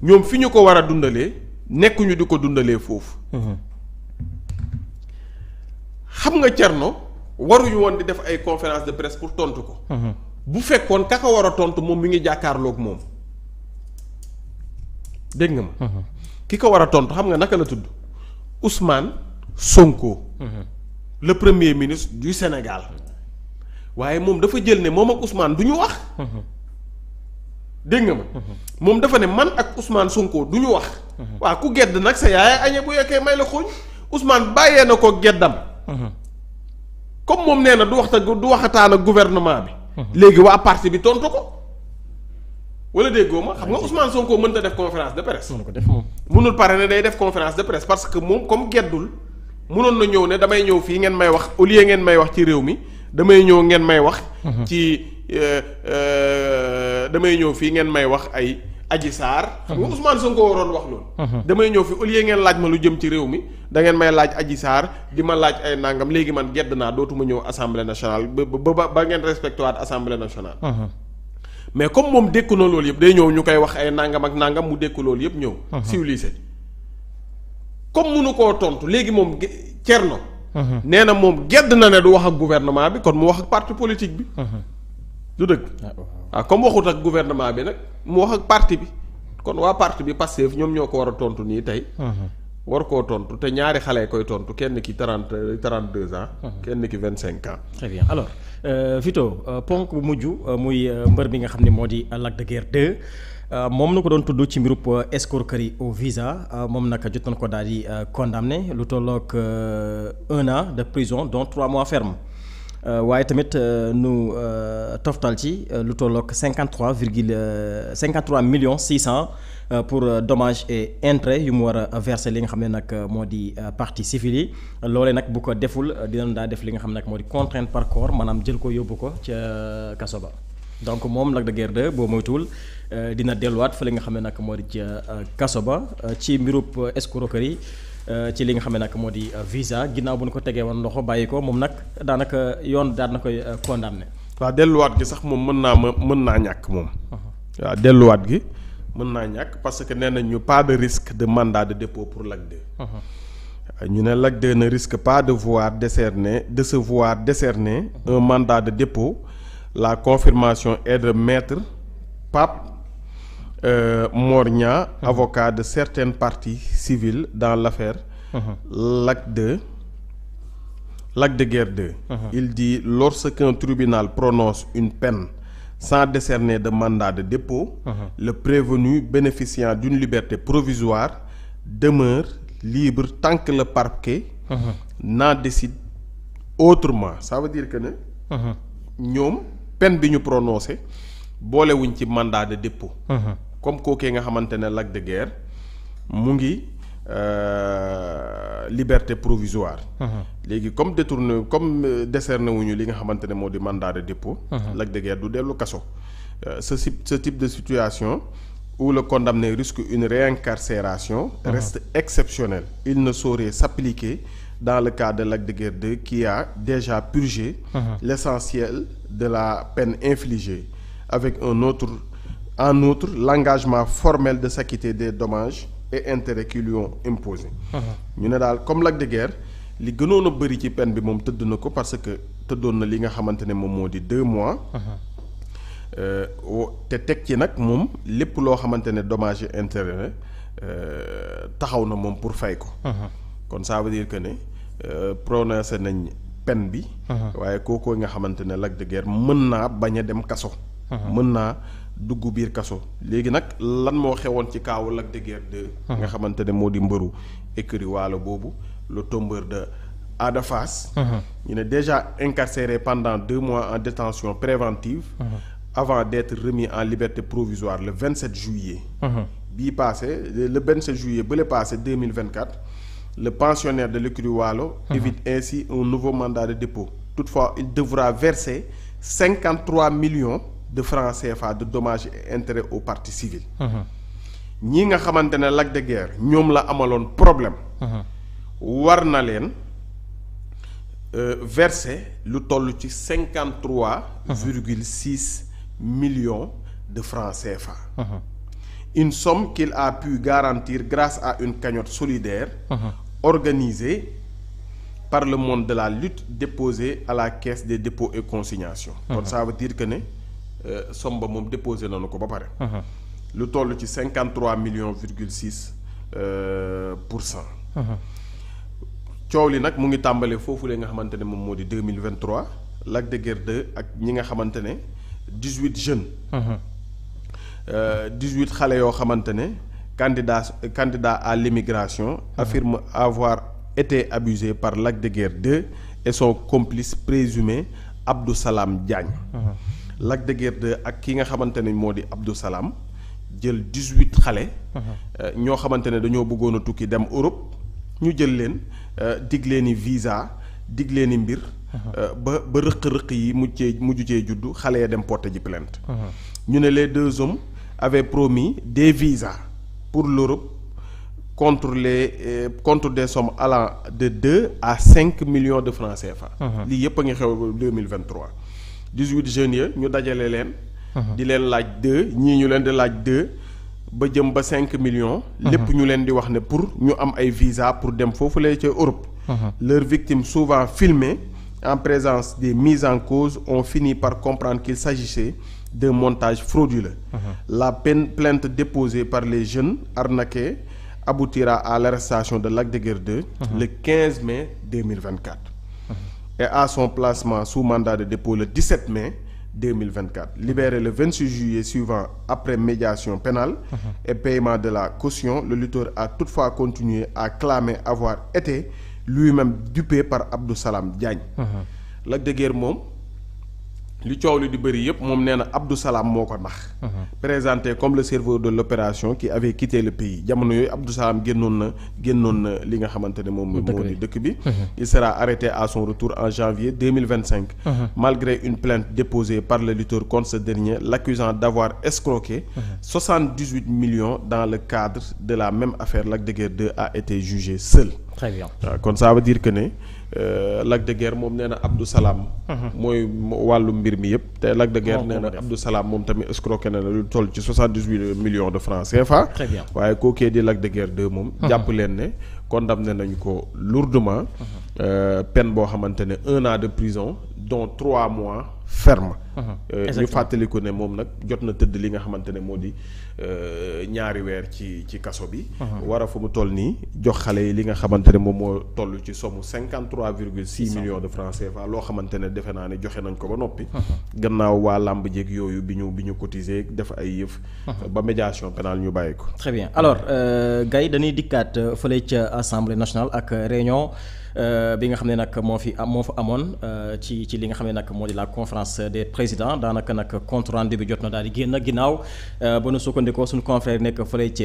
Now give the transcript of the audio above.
ñoom fi ñu ko war a dundalee nekkuñu di ko dundalee foofu. xam nga Thierno waruñu woon di def ay conférence de presse pour tontu ko. bu fekkoon ka ko war a tontu moom mi ngi jàkkaarloog moom dégg nga ma. ki ko war a tontu xam nga naka la tudd Ousmane Sonko. le premier ministre du Sénégal. waaye moom dafa jël ne moom ak Ousmane du ñu wax. dégg nga ma. moom dafa ne man ak Ousmane Sonko du ñu wax. waaw ku gedd nag sa yaay añe bu yekkee may la xooñ Ousmane bàyyee na ko geddam. comme moom nee na du waxataan ak gouvernement bi. léegi waa parti bi tontu ko. wala déggoo ma xam nga Ousmane Sonko mënta def conférence de presse. mënu ko def moom. mënul pare ne day def conférence de presse parce que moom comme geddul mënoon na ñëw ne damay ñëw fii ngeen may wax au lieu ngeen may wax ci réew mi damay ñëw ngeen may wax. ci damay ñëw fii ngeen may wax ay Adji Sarr. xam nga Ousmane Sonko waroon wax loolu. damay ñëw fii au lieu ngeen laaj ma lu jëm ci réew mi da ngeen may laaj Adji Sarr di ma laaj ay nangam léegi man gedd naa dootuma ñëw assemblée nationale ba ngeen respecté waat assemblée nationale. mais comme moom dékku na loolu yëpp day ñëw ñu koy wax ay nangam ak nangam mu dékku loolu yëpp ñëw. civilisé comme munu koo tontu léegi moom Thierno. nee na moom gedd na ne du wax ak gouvernement bi kon mu wax ak parti politique bi. du dëgg. waaw comme waxut ak gouvernement bi nag mu wax ak parti bi kon waa parti bi Pastef ñoom ñoo ko war a tontu nii tey. war koo tontu te ñaari xale koy tontu kenn ki 32 ans. kenn ki 25 ans. très bien alors Vito ponk bu mujj muy mbër bi nga xam ne moo di Lac de Guiers 2 moom na ko doon tudd ci mbirub escroquerie au visa moom nag jot nañ ko daal di condamné lu tolloog 1 an de prison dont 3 mois ferme waaye tamit nu toftal ci lu tolloog 53 millions 600 pour dommages et intérêts yu mu war a verser li nga xam ne nag moo di partie civile yi loolee nag bu ko deful dinañ daa def li nga xam ne nag moo di contrainte par corps maanaam jël ko yóbbu ko ca kaso ba donc moom Lac de Guiers 2 boo moytuwul dina delluwaat fa li nga xam ne nag moo di ca kaso ba ci mbirub escroquerie ci li nga xam ne nag moo di visa ginnaaw bu ñu ko tegee woon loxo bàyyi ko moom nag daanaka yoon daan na koy condamné. waaw delluwaat gi sax moom mën naa ñàkk moom. waaw delluwaat gi mën naa ñàkk parce que nee nañu pas de risque de mandat de dépôt pour Lac 2. ñu ne Lac 2 ne risque pas de se voir décerner un mandat de dépôt. La confirmation est de maître Pape Mor Niang, avocat de certaines parties civiles dans l'affaire Lac de Guiers 2. Il dit lorsqu'un tribunal prononce une peine sans décerner de mandat de dépôt, le prévenu bénéficiant d'une liberté provisoire demeure libre tant que le parquet n'en décide autrement. Ça veut dire que ne ñoom peine bi ñu prononcé boolewuñ ci mandat de dépôt. comme kookee nga xamante ne Lac de Guiers mu ngi liberté provisoire. léegi comme décerné wuñu li nga xamante ne moo di mandat de dépôt. Lac de Guiers du dellu kaso. ce type de situation où le condamné risque une réincarcération reste exceptionnel. Il ne saurait s'appliquer dans le cas de Lac de Guiers 2 qui a déjà purgé l'essentiel de la peine infligée avec en outre l'engagement formel de s'acquitter des dommages et intérêts qui lui ont imposé. ñu ne daal comme Lac de Guiers li gënoon a bëri ci peine bi moom tëdd na ko parce que tëddoon na li nga xamante ne moom moo di 2 mois. te teg ci nag moom lépp loo xamante ne dommages et intérêts taxaw na moom pour fay ko. kon ça veut dire que ne prononcé nañ peine bi. waaye kooku nga xamante ne Lac de Guiers mën naa bañ a dem kaso. mën naa dugg biir kaso léegi nag lan moo xewoon ci kaawu Lac de Guiers 2. nga xamante ne moo di mbëru écurie Waalo boobu le tombeur de Ada Fass. ñu ne déjà incarcéré pendant 2 mois en détention préventive. avant d'être remis en liberté provisoire le 27 juillet. bii passé le 27 juillet ba le passé 2024. Le pensionnaire de l'écurie Waalo évite ainsi un nouveau mandat de dépôt. Toutefois, il devra verser 53 millions de francs CFA de dommages et intérêts aux parties civiles. ñi nga xamante ne Lac de Guiers ñoom la amaloon problème. war na leen verser lu toll ci 53,6 millions de francs CFA. une somme qu'il a pu garantir grâce à une cagnotte solidaire organisée par le monde de la lutte déposée à la caisse des dépôts et consignations. kon ça veut dire que ne somme ba moom déposé nañu ko ba pare. lu toll ci 53 millions virgule 6%. coow li nag mu ngi tàmbalee foofu la nga xamante ne moom moo di 2023 Lac de Guiers 2 ak ñi nga xamante ne 18 jeunes. 18 xale yoo xamante ne candidat à l'immigration affirme avoir été abusé par Lac de Guiers 2 et son complice présumé Abdou Salam Diagne. Lac de Guiers 2 ak ki nga xamante ne moo di Abdou Salam jël 18 xale. ñoo xamante ne dañoo bëggoon a tukki dem Europe ñu jël leen dig leen i visa dig leen i mbir. ba rëq-rëq yi mujj cee juddu xale ya dem porter ji plainte. ñu ne les deux hommes avaient promis des visas pour l'Europe contre des sommes allant de 2 à 5 millions de francs CFA. lii yëpp a ngi xew 2023 18 jeunes ya ñu dajale leen. di leen laaj 2 ñii ñu leen di laaj 2 ba jëm ba 5 millions. lépp ñu leen di wax ne pour ñu am ay visa pour dem foofu lay ca Europe. leurs victimes souvent filmées en présence des mises en cause ont fini par comprendre qu'il s'agissait d'un montage frauduleux. La plainte déposée par les jeunes arnaqués aboutira à l'arrestation de Lac de Guiers 2 le 15 mai 2024 et à son placement sous mandat de dépôt le 17 mai 2024. Libéré le 26 juillet suivant après médiation pénale et paiement de la caution, le lutteur a toutefois continué à clamer avoir été lui-même dupé par Abdou Salam Diagne. Lac de Guiers moom li coow li di bëri yëpp moom nee na Abdou Salam moo ko nax. présenté comme le cerveau de l'opération qui avait quitté le pays jamono yooyu Abdou Salam génnoon na li nga xamante ne moom moo di dëkk bi. il sera arrêté à son retour en janvier 2025. malgré une plainte déposée par le lutteur contre ce dernier l'accusant d'avoir escroqué 78 millions dans le cadre de la même affaire. Lac de Guiers 2 a été jugé seul. Très bien. waaw kon ça veut dire que ne Lac de Guiers moom nee na Abdou Salam. mooy wàllu mbir mi yëpp te Lac de Guiers nee na Abdou Salam moom tamit escroqué na la lu toll ci 78 millions de francs CFA. Très bien. waaye kookee di Lac de Guiers 2 moom. jàpp leen ne condamné nañu ko lourdement. peine boo xamante ne 1 an de prison dont 3 mois ferme. ñu fàttaliku ne moom nag jot na tëdd li nga xamante ne moo di ñaari weer ci kaso bi. war a fu mu toll nii jox xale yi li nga xamante ne moom moo toll ci somme 53,6 millions de francs CFA loo xamante ne defe naa ne joxe nañ ko ba noppi. gannaaw waa làmb jéeg yooyu bi ñu cotiser def ay yëf. ba médiation pénale ñu bàyyi ko. Très bien alors Gaye dañuy dikkaat fële ca assemblée nationale ak réunion. bi nga xam ne nag moo fa amoon ci li nga xam ne nag moo di la conférence des présidents daanaka nag compte rendu bi jot na daal di génn ginnaaw ba nu sukkandikoo suñu confrère nekk fële ci